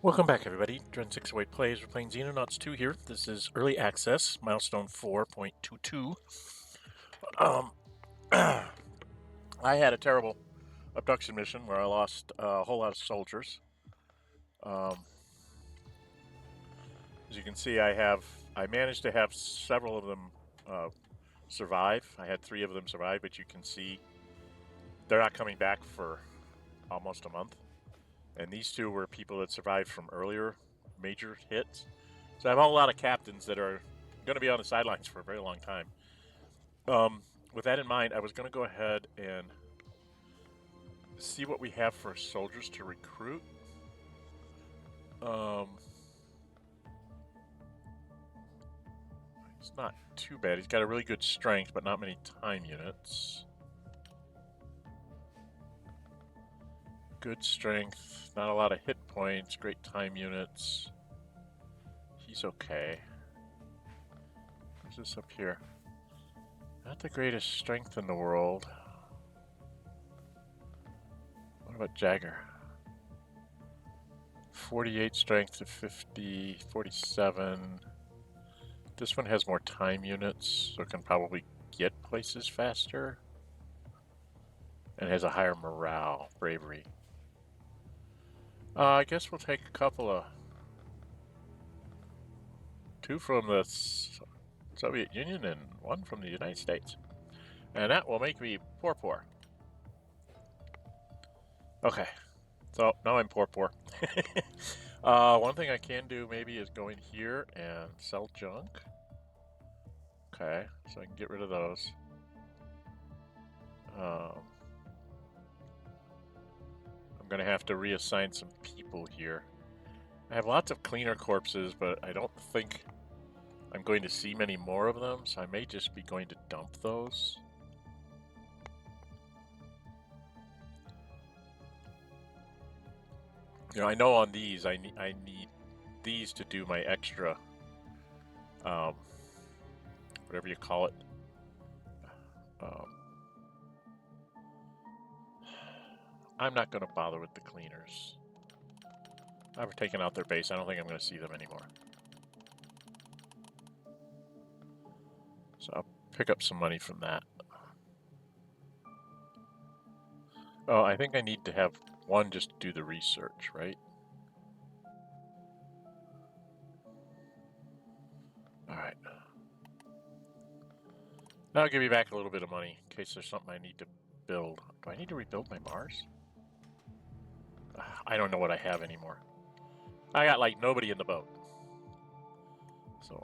Welcome back, everybody. Dren 608 Plays. We're playing Xenonauts 2 here. This is Early Access, Milestone 4.22. I had a terrible abduction mission where I lost a whole lot of soldiers. As you can see, I managed to have several of them survive. I had 3 of them survive, but you can see they're not coming back for almost a month. And these 2 were people that survived from earlier major hits. So I have a whole lot of captains that are going to be on the sidelines for a very long time. With that in mind, I was going to go ahead and see what we have for soldiers to recruit. It's not too bad. He's got a really good strength, but not many time units. Good strength, not a lot of hit points, great time units. He's okay. Who's this up here? Not the greatest strength in the world. What about Jagger? 48 strength to 50, 47. This one has more time units, so it can probably get places faster. And has a higher morale, bravery. I guess we'll take a couple of... 2 from the Soviet Union and 1 from the United States. And that will make me poor. Okay, so now I'm poor. One thing I can do maybe is go in here and sell junk. Okay, so I can get rid of those. I'm going to have to reassign some people here. I have lots of cleaner corpses, but I don't think I'm going to see many more of them, so I may just be going to dump those. You know, I know on these I need these to do my extra, whatever you call it. I'm not going to bother with the cleaners. I've taken out their base. I don't think I'm going to see them anymore. So I'll pick up some money from that. Oh, I think I need to have 1 just do the research, right? Alright. That'll give me back a little bit of money in case there's something I need to build. Do I need to rebuild my Mars? I don't know what I have anymore. I got like nobody in the boat. So...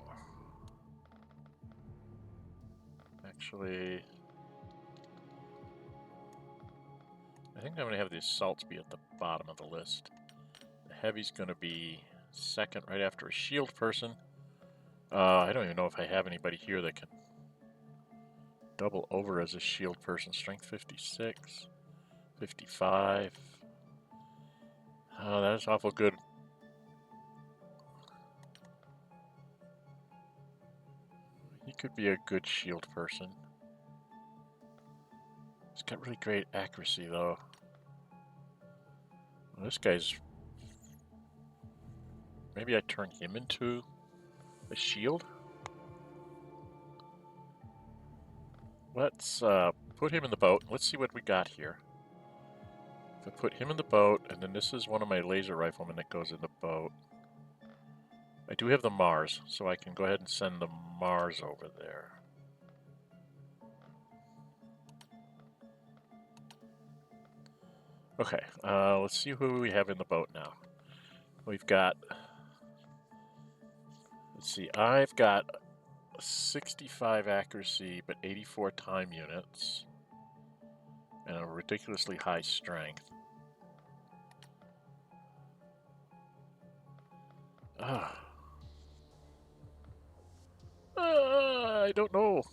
Actually... I think I'm going to have the assaults be at the bottom of the list. The heavy's going to be 2nd right after a shield person. I don't even know if I have anybody here that can double over as a shield person. Strength 56, 55. Oh, that is awful good. He could be a good shield person. He's got really great accuracy, though. Well, this guy's... Maybe I turn him into a shield? Let's put him in the boat. Let's see what we got here. If I put him in the boat, and then this is one of my laser riflemen that goes in the boat. I do have the Mars, so I can go ahead and send the Mars over there. Okay, let's see who we have in the boat now. We've got... Let's see, I've got 65 accuracy, but 84 time units. And a ridiculously high strength. I don't know.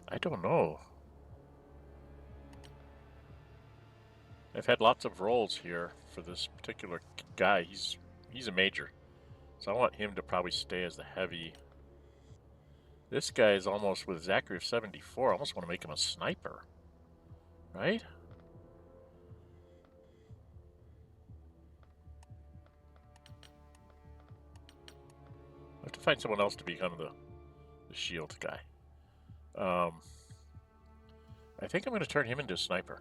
I don't know. I've had lots of roles here for this particular guy. He's a major. So I want him to probably stay as the heavy. This guy is almost, with his accuracy of 74, I almost want to make him a sniper. Right? I have to find someone else to become the shield guy. I think I'm going to turn him into a sniper.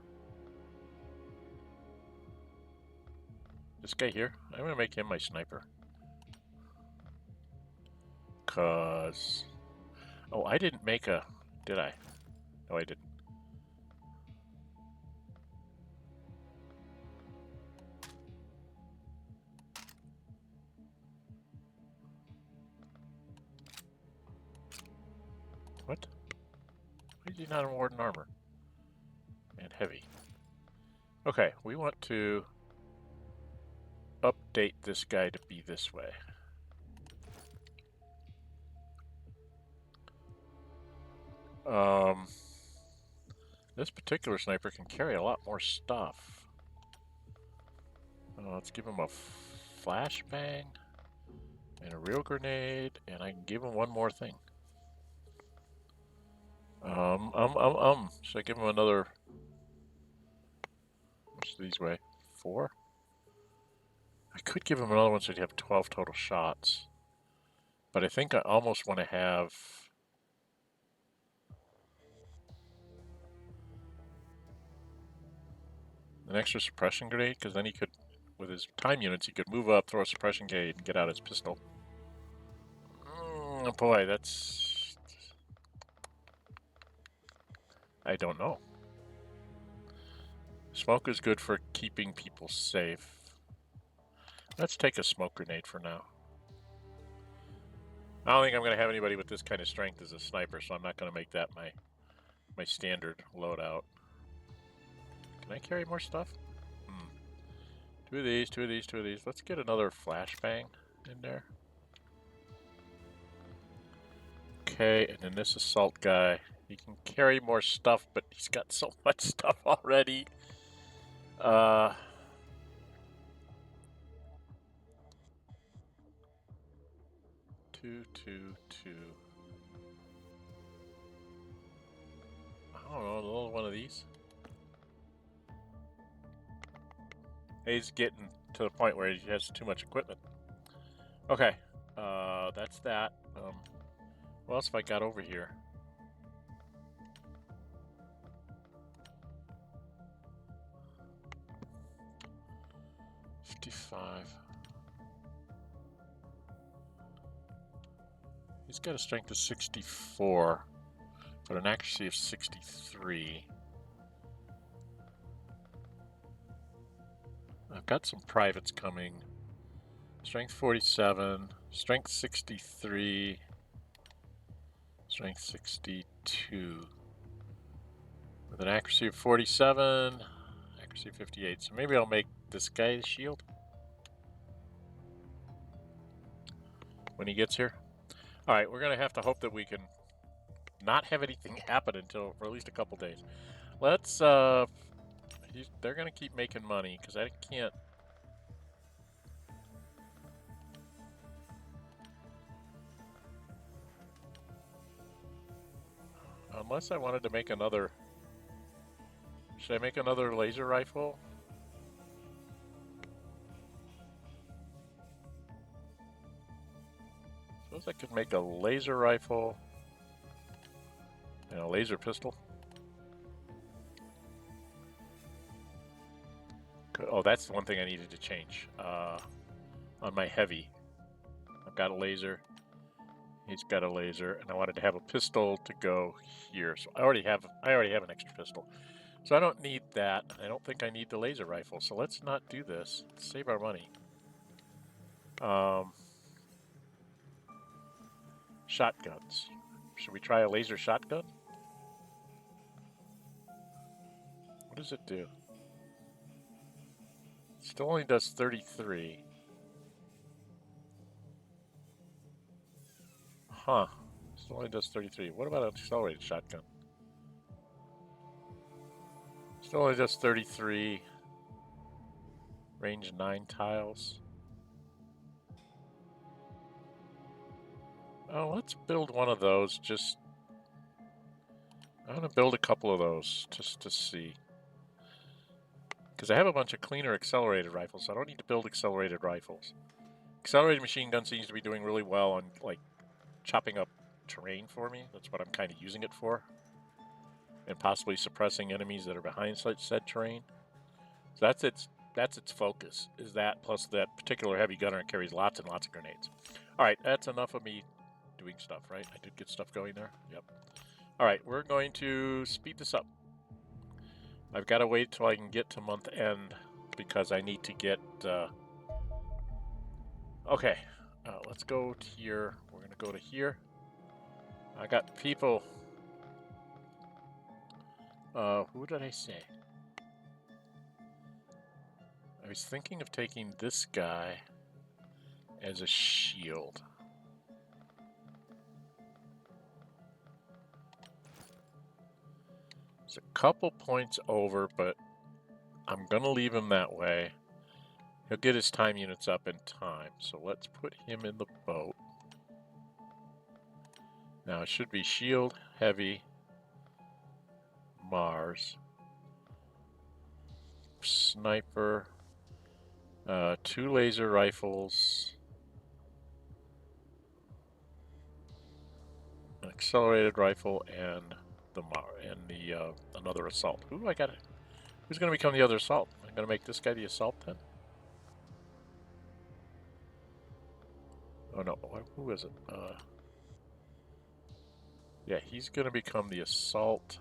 This guy here, I'm going to make him my sniper. Cause... Oh, I didn't make a... Did I? No, I didn't. What? Why is he not awarding armor? And heavy. Okay, we want to update this guy to be this way. This particular sniper can carry a lot more stuff. Let's give him a flashbang and a real grenade, and I can give him one more thing. Should I give him another? What's these weigh? 4? I could give him another one so he'd have 12 total shots. But I think I almost want to have... an extra suppression grenade, because then he could, with his time units, he could move up, throw a suppression grenade, and get out his pistol. Oh boy, that's... I don't know. Smoke is good for keeping people safe. Let's take a smoke grenade for now. I don't think I'm going to have anybody with this kind of strength as a sniper, so I'm not going to make that my standard loadout. Can I carry more stuff? 2 of these, 2 of these, 2 of these. Let's get another flashbang in there. Okay, and then this assault guy. He can carry more stuff, but he's got so much stuff already. 2, 2, 2. I don't know, another one of these. He's getting to the point where he has too much equipment. Okay, that's that. What else have I got over here? He's got a strength of 64, but an accuracy of 63. I've got some privates coming. Strength 47, strength 63, strength 62. With an accuracy of 47, accuracy of 58. So maybe I'll make this guy the shield when he gets here. Alright, we're going to have to hope that we can not have anything happen until for at least a couple days. Let's, they're going to keep making money, because I can't... Unless I wanted to make another... Should I make another laser rifle? Suppose I could make a laser rifle and a laser pistol. Oh, that's the one thing I needed to change. On my heavy, I've got a laser. He's got a laser, and I wanted to have a pistol to go here. So I already have an extra pistol. So I don't need that. I don't think I need the laser rifle. So let's not do this. Let's save our money. Shotguns. Should we try a laser shotgun? What does it do? It still only does 33. Huh. Still only does 33. What about an accelerated shotgun? Still only does 33. Range 9 tiles. Oh, let's build one of those. I'm going to build a couple of those just to see. Because I have a bunch of cleaner accelerated rifles, so I don't need to build accelerated rifles. Accelerated machine gun seems to be doing really well on, like, chopping up terrain for me. That's what I'm kind of using it for. And possibly suppressing enemies that are behind such said terrain. So that's its focus, is that plus that particular heavy gunner carries lots and lots of grenades. Alright, that's enough of me doing stuff, right? I did get stuff going there. Yep. Alright, we're going to speed this up. I've got to wait till I can get to month end because I need to get... Okay, let's go to here. We're going to go to here. I got people... who did I say? I was thinking of taking this guy as a shield. It's a couple points over, but I'm going to leave him that way. He'll get his time units up in time. So let's put him in the boat. Now it should be shield, heavy, Mars, sniper, 2 laser rifles, an accelerated rifle, and the another assault. Who do I got? Who's going to become the other assault? I'm going to make this guy the assault then. Oh no, who is it? Yeah, he's going to become the assault.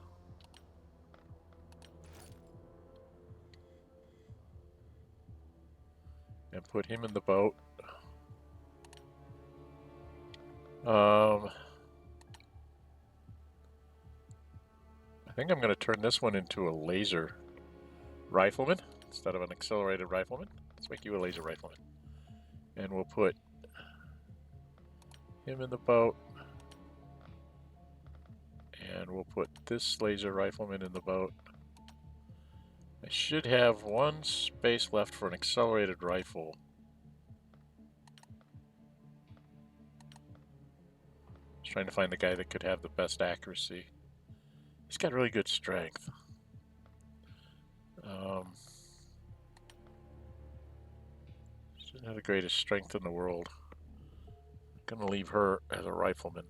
And put him in the boat. I think I'm going to turn this one into a laser rifleman instead of an accelerated rifleman. Let's make you a laser rifleman. And we'll put him in the boat. And we'll put this laser rifleman in the boat. I should have 1 space left for an accelerated rifle. Just trying to find the guy that could have the best accuracy. He's got really good strength. She doesn't have the greatest strength in the world. I'm gonna leave her as a rifleman.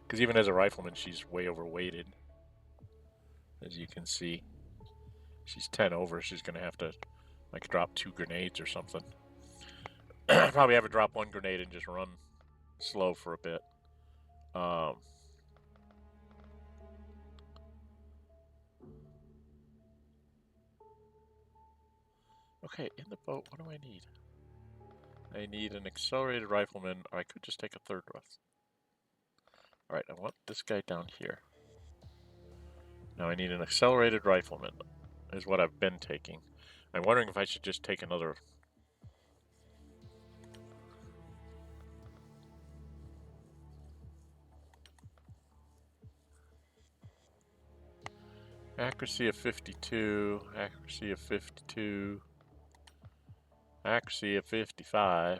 Because even as a rifleman, she's way overweighted. As you can see. She's 10 over. She's gonna have to, like, drop 2 grenades or something. Probably have her drop 1 grenade and just run slow for a bit. Okay, in the boat, what do I need? I need an accelerated rifleman, or I could just take a 3rd rust. Alright, I want this guy down here. Now I need an accelerated rifleman, is what I've been taking. I'm wondering if I should just take another... Accuracy of 52, accuracy of 52, accuracy of 55.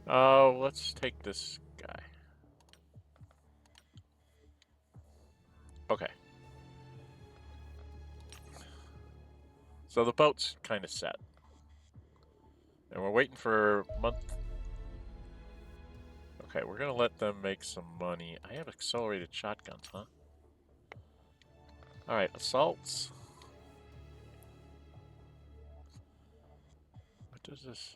Oh, let's take this guy. Okay. So the boat's kind of set. And we're waiting for month... Okay, we're gonna let them make some money. I have accelerated shotguns, huh? Alright, assaults. What does this...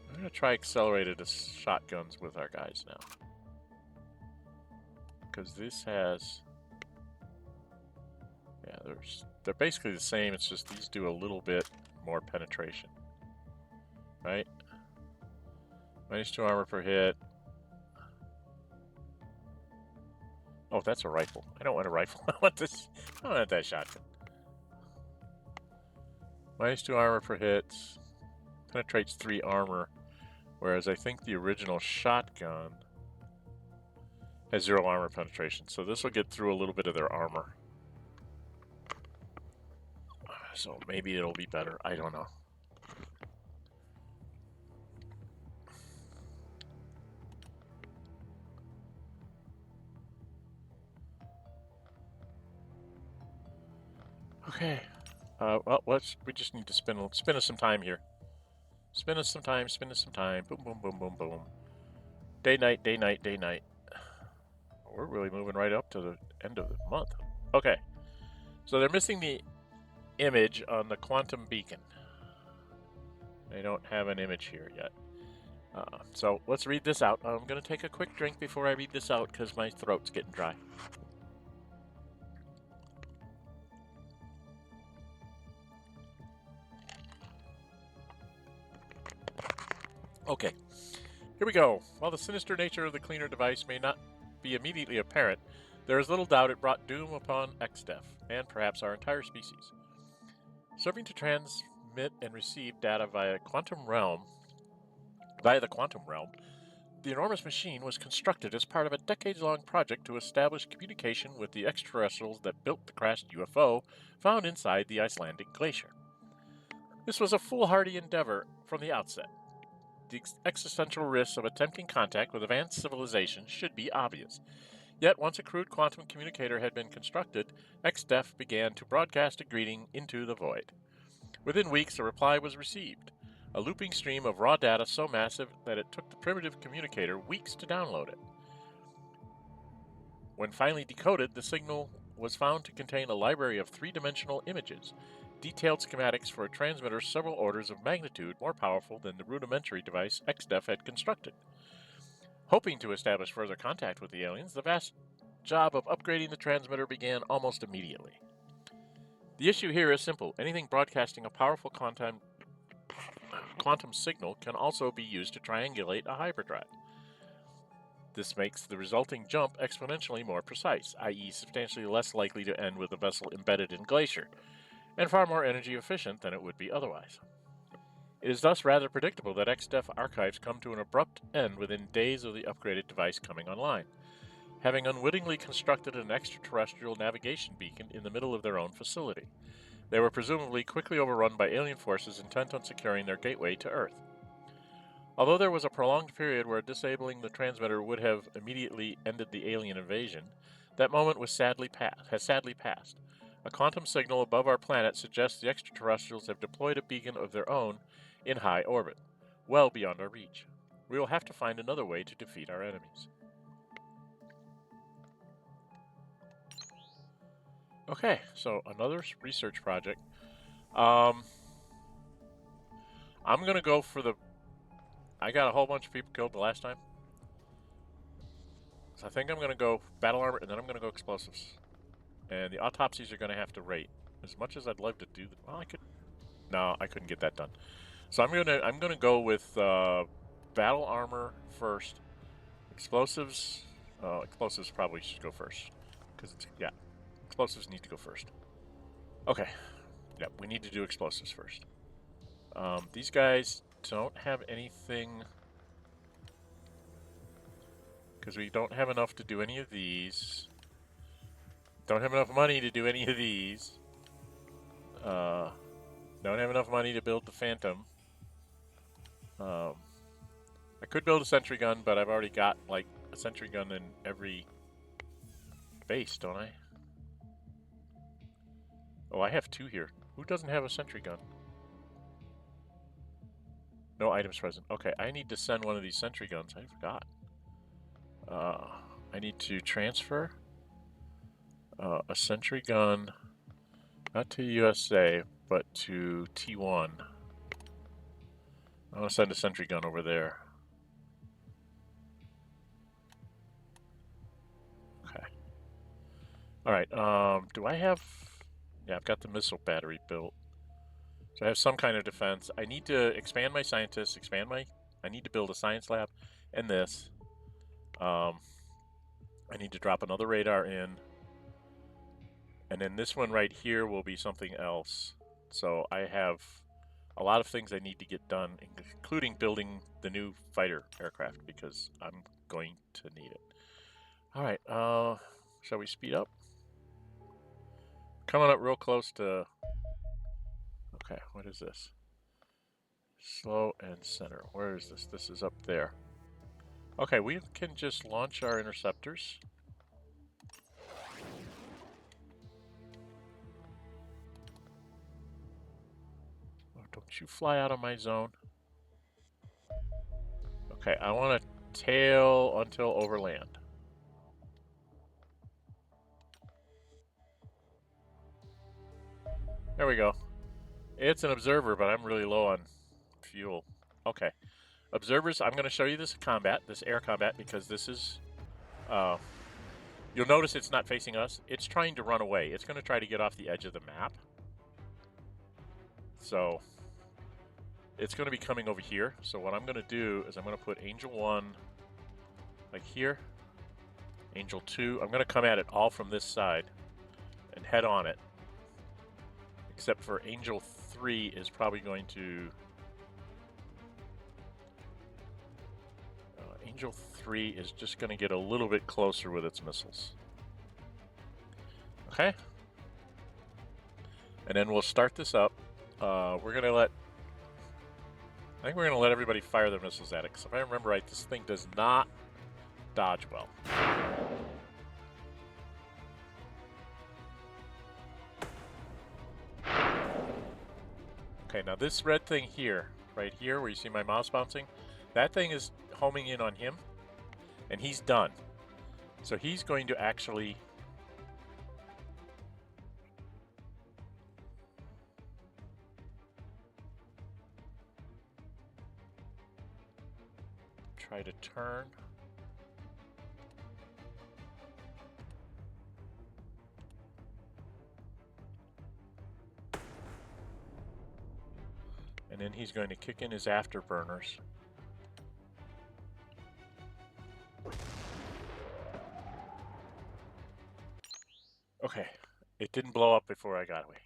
I'm gonna try accelerated shotguns with our guys now. Because this has... Yeah, they're basically the same, it's just these do a little bit more penetration. Right? -2 armor per hit. Oh, that's a rifle. I don't want a rifle. I want this. I don't want that shotgun. -2 armor per hit. Penetrates 3 armor. Whereas I think the original shotgun has 0 armor penetration. So this will get through a little bit of their armor. So maybe it'll be better. I don't know. Okay. Well, we just need to spin us some time here. Spin us some time. Spin us some time. Boom, boom, boom, boom, boom. Day, night, day, night, day, night. We're really moving right up to the end of the month. Okay. So they're missing the image on the quantum beacon. They don't have an image here yet. So let's read this out. I'm going to take a quick drink before I read this out because my throat's getting dry. Okay, here we go. While the sinister nature of the cleaner device may not be immediately apparent, there is little doubt it brought doom upon XDEF, and perhaps our entire species. Serving to transmit and receive data via the quantum realm, the enormous machine was constructed as part of a decades-long project to establish communication with the extraterrestrials that built the crashed UFO found inside the Icelandic glacier. This was a foolhardy endeavor from the outset. The existential risks of attempting contact with advanced civilization should be obvious. Yet, once a crude quantum communicator had been constructed, XDEF began to broadcast a greeting into the void. Within weeks, a reply was received, a looping stream of raw data so massive that it took the primitive communicator weeks to download it. When finally decoded, the signal was found to contain a library of three-dimensional images, detailed schematics for a transmitter several orders of magnitude more powerful than the rudimentary device XDEF had constructed. Hoping to establish further contact with the aliens, the vast job of upgrading the transmitter began almost immediately. The issue here is simple. Anything broadcasting a powerful quantum signal can also be used to triangulate a hyperdrive. This makes the resulting jump exponentially more precise, i.e. substantially less likely to end with a vessel embedded in glacier, and far more energy efficient than it would be otherwise. It is thus rather predictable that XDEF archives come to an abrupt end within days of the upgraded device coming online, having unwittingly constructed an extraterrestrial navigation beacon in the middle of their own facility. They were presumably quickly overrun by alien forces intent on securing their gateway to Earth. Although there was a prolonged period where disabling the transmitter would have immediately ended the alien invasion, that moment has sadly passed. A quantum signal above our planet suggests the extraterrestrials have deployed a beacon of their own in high orbit, well beyond our reach. We will have to find another way to defeat our enemies. Okay, so another research project. I'm going to go for I got a whole bunch of people killed the last time. So I think I'm going to go battle armor, and then I'm going to go explosives. And the autopsies are going to have to rate. As much as I'd love to do well, I could. No, I couldn't get that done. So I'm gonna go with battle armor first. Explosives. Explosives probably should go first because explosives need to go first. Okay. Yeah, we need to do explosives first. These guys don't have anything because we don't have enough to do any of these. Don't have enough money to do any of these. Don't have enough money to build the Phantom. I could build a sentry gun, but I've already got like a sentry gun in every base, don't I? Oh, I have two here. Who doesn't have a sentry gun? No items present. Okay, I need to send one of these sentry guns. I forgot. I need to transfer a sentry gun, not to USA, but to T1. I want to send a sentry gun over there. Okay. All right. Do I have? Yeah, I've got the missile battery built. So I have some kind of defense. I need to expand my scientists. I need to build a science lab, and this. I need to drop another radar in. And then this one right here will be something else. So I have a lot of things I need to get done, including building the new fighter aircraft, because I'm going to need it. All right, shall we speed up? Coming up real close to... Okay, what is this? Slow and center. Where is this? This is up there. Okay, we can just launch our interceptors. Don't you fly out of my zone. Okay, I want to tail until overland. There we go. It's an observer, but I'm really low on fuel. Okay. Observers, I'm going to show you this combat, this air combat, because this is... you'll notice it's not facing us. It's trying to run away. It's going to try to get off the edge of the map. So, it's going to be coming over here. So what I'm going to do is I'm going to put Angel 1 like here. Angel 2. I'm going to come at it all from this side and head on it. Except for Angel 3 is probably going to... Angel 3 is just going to get a little bit closer with its missiles. Okay? And then we'll start this up. We're going to let... I think we're going to let everybody fire their missiles at it, because if I remember right, this thing does not dodge well. Okay, now this red thing here, right here, where you see my mouse bouncing, that thing is homing in on him, and he's done. So he's going to actually... try to turn. And then he's going to kick in his afterburners. Okay, it didn't blow up before I got away.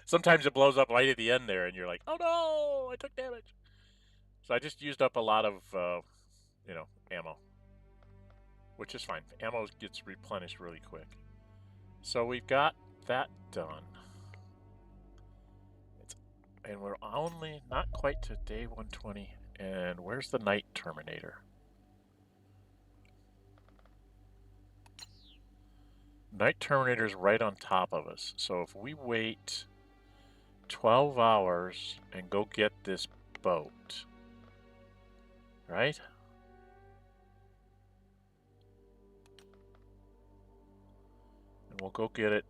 Sometimes it blows up right at the end there, and you're like, oh no, I took damage. So I just used up a lot of, you know, ammo. Which is fine. Ammo gets replenished really quick. So we've got that done. And we're only not quite to day 120. And where's the Night Terminator? Night Terminator's right on top of us. So if we wait 12 hours and go get this boat, right? And we'll go get it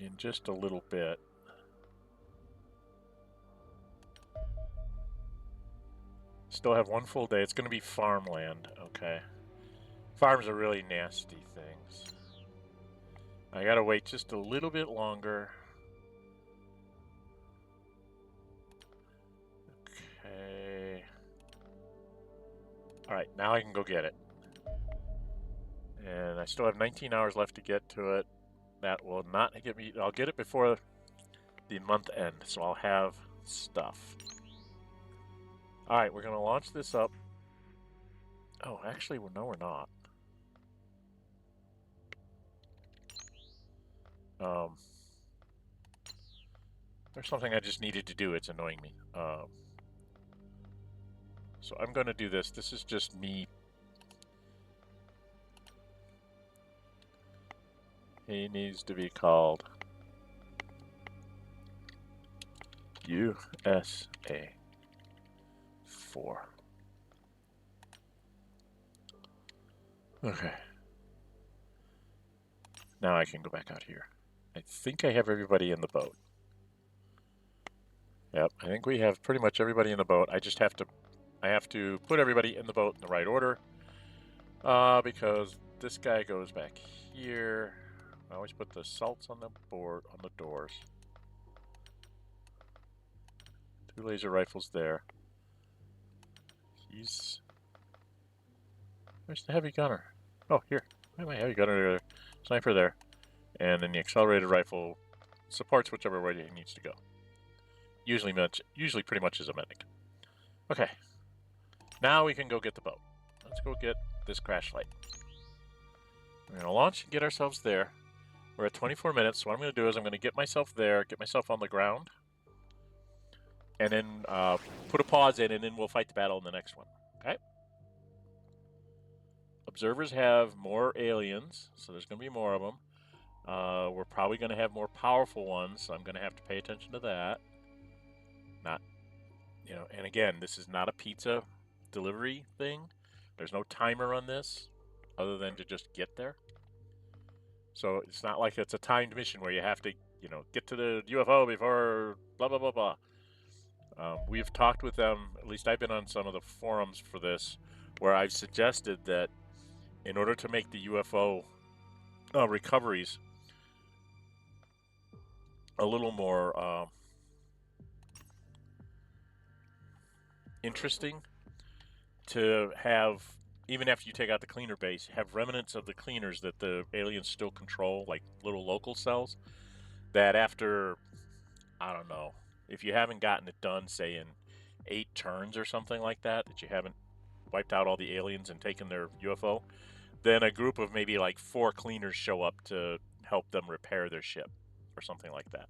in just a little bit. Still have one full day. It's going to be farmland, okay. Farms are really nasty things. I gotta wait just a little bit longer. Okay. Alright, now I can go get it. And I still have 19 hours left to get to it. That will not get me... I'll get it before the month end, so I'll have stuff. Alright, we're going to launch this up. Oh, actually, well, no, we're not. There's something I just needed to do. It's annoying me. So I'm going to do this. This is just me. He needs to be called USA 4. Okay. Now I can go back out here. I think I have everybody in the boat. Yep, I think we have pretty much everybody in the boat. I just have to... I have to put everybody in the boat in the right order. Because this guy goes back here. I always put the salts on the board, on the doors. 2 laser rifles there. He's... Where's the heavy gunner? Oh, here. Why am I heavy gunner there? Sniper there. And then the accelerated rifle supports whichever way he needs to go. Usually pretty much as a medic. Okay. Now we can go get the boat. Let's go get this crash light. We're going to launch and get ourselves there. We're at 24 minutes, so what I'm going to do is I'm going to get myself there, get myself on the ground, and then put a pause in, and then we'll fight the battle in the next one. Okay? Observers have more aliens, so there's going to be more of them. We're probably going to have more powerful ones, so I'm going to have to pay attention to that. You know, and again, this is not a pizza delivery thing. There's no timer on this other than to just get there. So it's not like it's a timed mission where you have to, you know, get to the UFO before blah, blah, blah, blah. We've talked with them, at least I've been on some of the forums for this, where I've suggested that in order to make the UFO recoveries a little more interesting, to have, even after you take out the cleaner base, have remnants of the cleaners that the aliens still control, like little local cells, that after, I don't know, if you haven't gotten it done, say in 8 turns or something like that, that you haven't wiped out all the aliens and taken their UFO, then a group of maybe like 4 cleaners show up to help them repair their ship or something like that.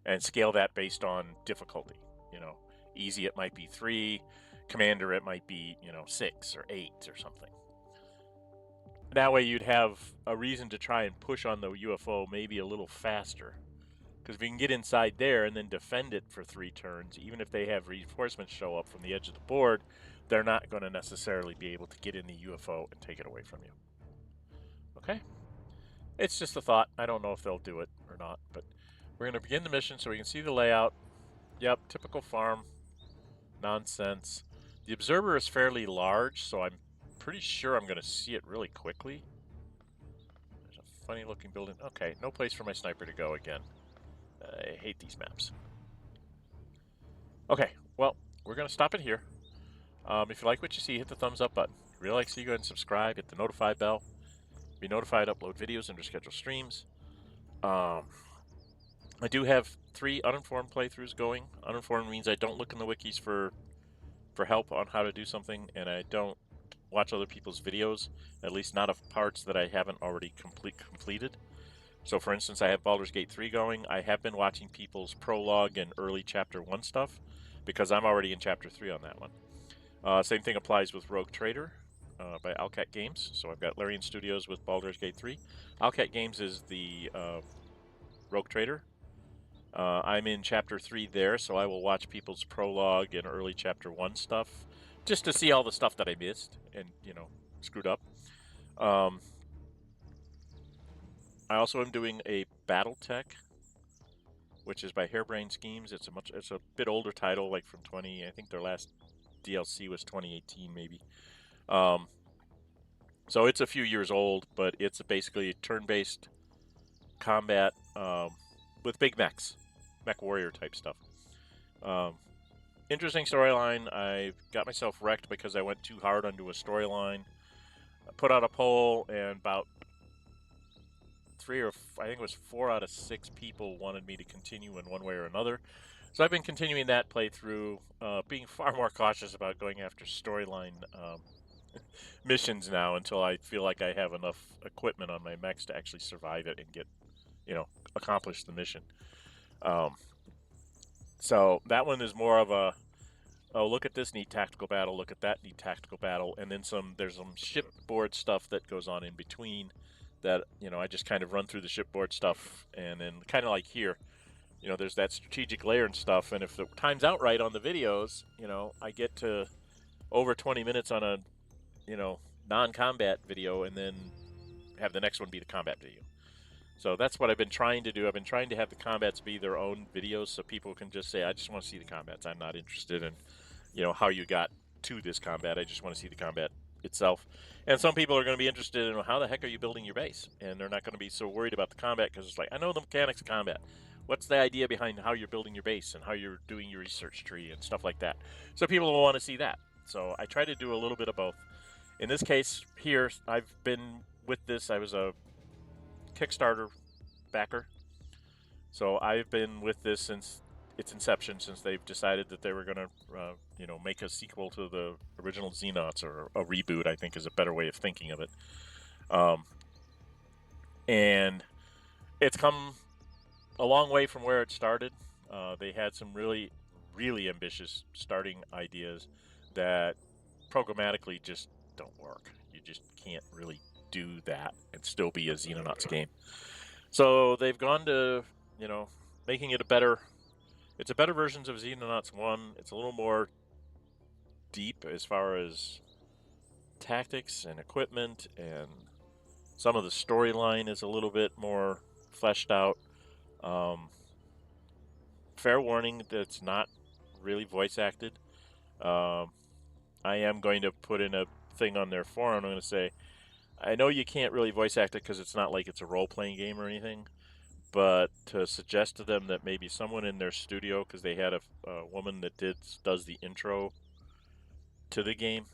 And scale that based on difficulty. You know, easy it might be 3, commander it might be, you know, 6 or 8 or something. That way you'd have a reason to try and push on the UFO maybe a little faster. Because if you can get inside there and then defend it for 3 turns, even if they have reinforcements show up from the edge of the board, they're not going to necessarily be able to get in the UFO and take it away from you. Okay? It's just a thought. I don't know if they'll do it or not, but we're going to begin the mission so we can see the layout. Yep, typical farm nonsense. The observer is fairly large, so I'm pretty sure I'm going to see it really quickly. There's a funny looking building. Okay, no place for my sniper to go again. I hate these maps. Okay, well, we're going to stop it here. If you like what you see, hit the thumbs up button. If you really like to see, go ahead and subscribe. Hit the notify bell. Be notified, upload videos, under scheduled streams. I do have 3 uninformed playthroughs going. Uninformed means I don't look in the wikis for help on how to do something, and I don't watch other people's videos, at least not of parts that I haven't already completed. So for instance, I have Baldur's Gate 3 going. I have been watching people's prologue and early Chapter 1 stuff, because I'm already in Chapter 3 on that one. Same thing applies with Rogue Trader by Owlcat Games. So I've got Larian Studios with Baldur's Gate 3. Owlcat Games is the Rogue Trader. I'm in Chapter 3 there, so I will watch people's prologue and early Chapter 1 stuff, just to see all the stuff that I missed and, you know, screwed up. I also am doing a BattleTech, which is by Harebrained Schemes. It's a bit older title, like from I think their last DLC was 2018 maybe. So it's a few years old, but it's basically turn-based combat with big mechs, mech warrior type stuff. Interesting storyline. I got myself wrecked because I went too hard onto a storyline. I put out a poll, and about 4 out of 6 people wanted me to continue in one way or another. So I've been continuing that playthrough, being far more cautious about going after storyline missions now until I feel like I have enough equipment on my mechs to actually survive it and get, you know, accomplish the mission. So that one is more of a, oh, look at this neat tactical battle, look at that neat tactical battle, and then there's some shipboard stuff that goes on in between that, you know, I just kind of run through the shipboard stuff, and then kind of like here, you know, there's that strategic layer and stuff, and if the time's out right on the videos, you know, I get to over 20 minutes on a, you know, non-combat video, and then have the next one be the combat video. So that's what I've been trying to do. I've been trying to have the combats be their own videos so people can just say, I just want to see the combats. I'm not interested in, you know, how you got to this combat. I just want to see the combat itself. And some people are going to be interested in how the heck are you building your base? And they're not going to be so worried about the combat because it's like, I know the mechanics of combat. What's the idea behind how you're building your base and how you're doing your research tree and stuff like that? So people will want to see that. So I try to do a little bit of both. In this case here, I've been with this. I was a Kickstarter backer. So I've been with this since its inception, since they've decided that they were going to, you know, make a sequel to the original Xenonauts, or a reboot, I think is a better way of thinking of it. And it's come a long way from where it started. They had some really, really ambitious starting ideas that programmatically just don't work. You just can't really do that and still be a Xenonauts game. So they've gone to, you know, making it a better It's a better version of Xenonauts 1. It's a little more deep as far as tactics and equipment, and some of the storyline is a little bit more fleshed out. Fair warning, that's not really voice acted. I am going to put in a thing on their forum. I'm going to say, I know you can't really voice act it because it's not like it's a role-playing game or anything, but to suggest to them that maybe someone in their studio, because they had a woman that does the intro to the game,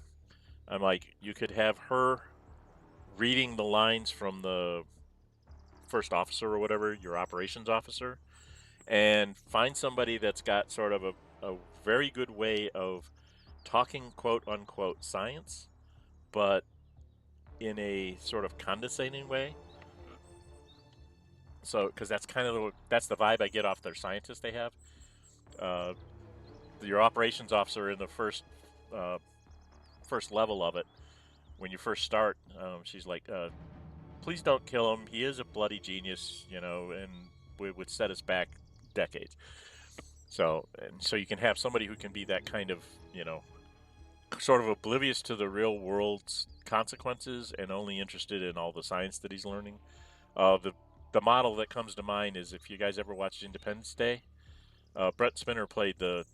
I'm like, you could have her reading the lines from the first officer or whatever, your operations officer, and find somebody that's got sort of a very good way of talking quote unquote science, but in a sort of condescending way. So, because that's kind of that's the vibe I get off their scientists they have. Your operations officer in the first level of it, when you first start, she's like, "Please don't kill him. He is a bloody genius, you know, and would set us back decades." So you can have somebody who can be that kind of, you know, sort of oblivious to the real world's consequences and only interested in all the science that he's learning. The model that comes to mind is, if you guys ever watched Independence Day, Brett Spinner played the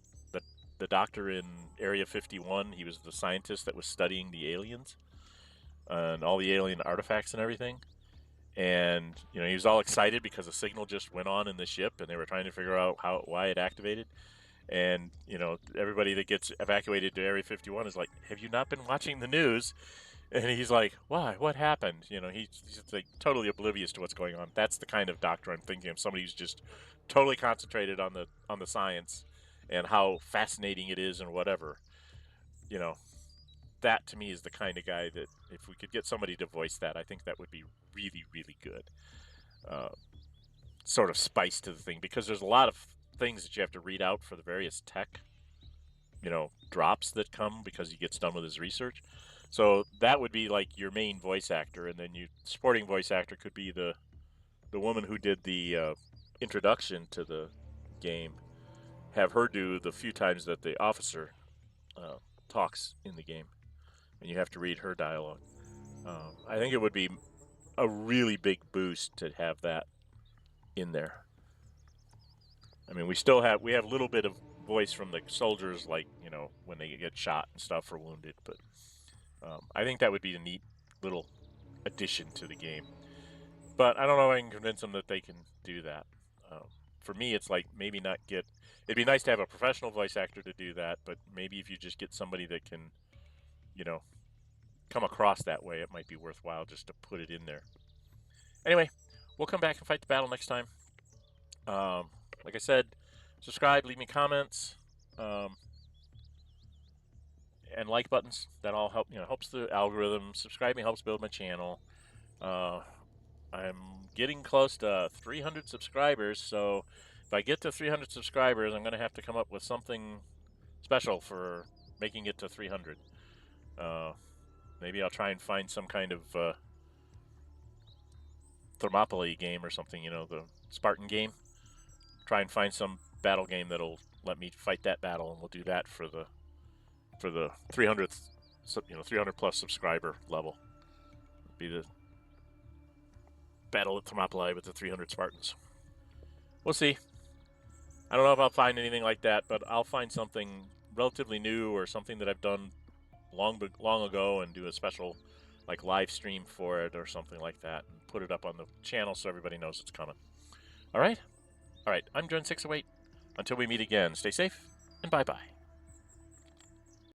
doctor in Area 51. He was the scientist that was studying the aliens and all the alien artifacts and everything. And, you know, he was all excited because a signal just went on in the ship and they were trying to figure out why it activated. And, you know, everybody that gets evacuated to Area 51 is like, "Have you not been watching the news?" And he's like, "Why? What happened?" You know, he's just like totally oblivious to what's going on. That's the kind of doctor I'm thinking of. Somebody who's just totally concentrated on the science and how fascinating it is and whatever. You know, that to me is the kind of guy that, if we could get somebody to voice that, I think that would be really, really good. Sort of spice to the thing, because there's a lot of things that you have to read out for the various tech, you know, drops that come because he gets done with his research. So that would be like your main voice actor, and then your supporting voice actor could be the woman who did the introduction to the game. Have her do the few times that the officer talks in the game, and you have to read her dialogue. I think it would be a really big boost to have that in there. I mean, we have a little bit of voice from the soldiers, like, you know, when they get shot and stuff or wounded, but I think that would be a neat little addition to the game. But I don't know if I can convince them that they can do that. For me, it's like, maybe not get. It'd be nice to have a professional voice actor to do that, but maybe if you just get somebody that can, you know, come across that way, it might be worthwhile just to put it in there. Anyway, we'll come back and fight the battle next time. Like I said, subscribe, leave me comments, and like buttons. That all help. You know, helps the algorithm. Subscribing helps build my channel. I'm getting close to 300 subscribers, so if I get to 300 subscribers, I'm going to have to come up with something special for making it to 300. Maybe I'll try and find some kind of Thermopylae game or something, you know, the Spartan game. Try and find some battle game that'll let me fight that battle, and we'll do that for the 300th, you know, 300 plus subscriber level. It'll be the battle at Thermopylae with the 300 Spartans. We'll see. I don't know if I'll find anything like that, but I'll find something relatively new or something that I've done long ago and do a special like live stream for it or something like that, and put it up on the channel so everybody knows it's coming. All right? I'm Gen608. Until we meet again, stay safe and bye-bye.